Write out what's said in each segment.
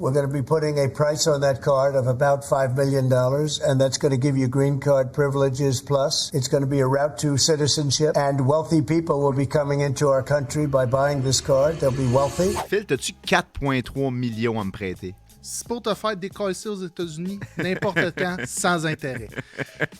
We're going to be putting a price on that card of about $5 million, and that's going to give you green card privileges plus. It's going to be a route to citizenship, and wealthy people will be coming into our country by buying this card. They'll be wealthy. Phil, t'as-tu 4,3 millions à me prêter? C'est pour te faire décoller aux États-Unis n'importe quand, sans intérêt.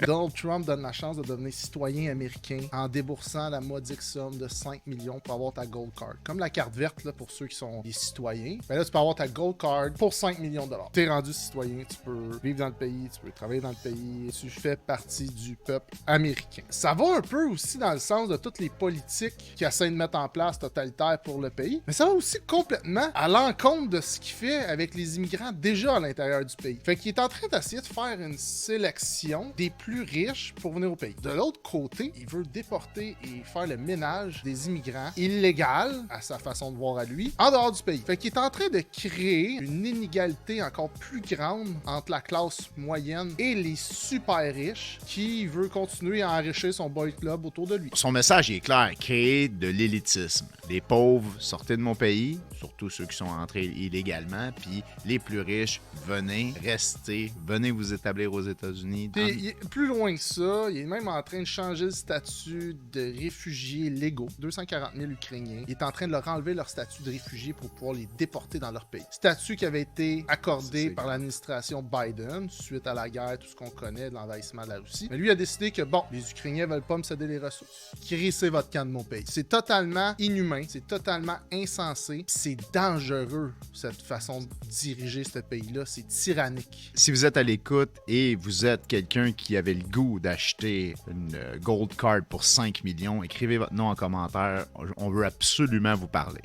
Donald Trump donne la chance de devenir citoyen américain en déboursant la modique somme de 5 millions pour avoir ta Gold Card. Comme la carte verte là, pour ceux qui sont des citoyens. Ben là, tu peux avoir ta Gold Card pour 5 millions de dollars. Tu es rendu citoyen, tu peux vivre dans le pays, tu peux travailler dans le pays, tu fais partie du peuple américain. Ça va un peu aussi dans le sens de toutes les politiques qui essaient de mettre en place totalitaires pour le pays, mais ça va aussi complètement à l'encontre de ce qu'il fait avec les immigrants déjà à l'intérieur du pays. Fait qu'il est en train d'essayer de faire une sélection des plus riches pour venir au pays. De l'autre côté, il veut déporter et faire le ménage des immigrants illégaux, à sa façon de voir à lui, en dehors du pays. Fait qu'il est en train de créer une inégalité encore plus grande entre la classe moyenne et les super riches qui veut continuer à enrichir son boy club autour de lui. Son message est clair, créer de l'élitisme. Les pauvres, sortez de mon pays, surtout ceux qui sont entrés illégalement, puis les plus riches, venez, restez, venez vous établir aux États-Unis. Il est plus loin que ça, il est même en train de changer le statut de réfugiés légaux. 240 000 Ukrainiens. Il est en train de leur enlever leur statut de réfugiés pour pouvoir les déporter dans leur pays. Statut qui avait été accordé par l'administration Biden suite à la guerre, tout ce qu'on connaît de l'envahissement de la Russie. Mais lui a décidé que, bon, les Ukrainiens veulent pas me céder les ressources. Crissez votre camp de mon pays. C'est totalement inhumain, c'est totalement insensé, c'est dangereux, cette façon de diriger ce pays-là. C'est tyrannique. Si vous êtes à l'écoute et vous êtes quelqu'un qui avait le goût d'acheter une Gold Card pour 5 millions, écrivez votre nom en commentaire. On veut absolument vous parler.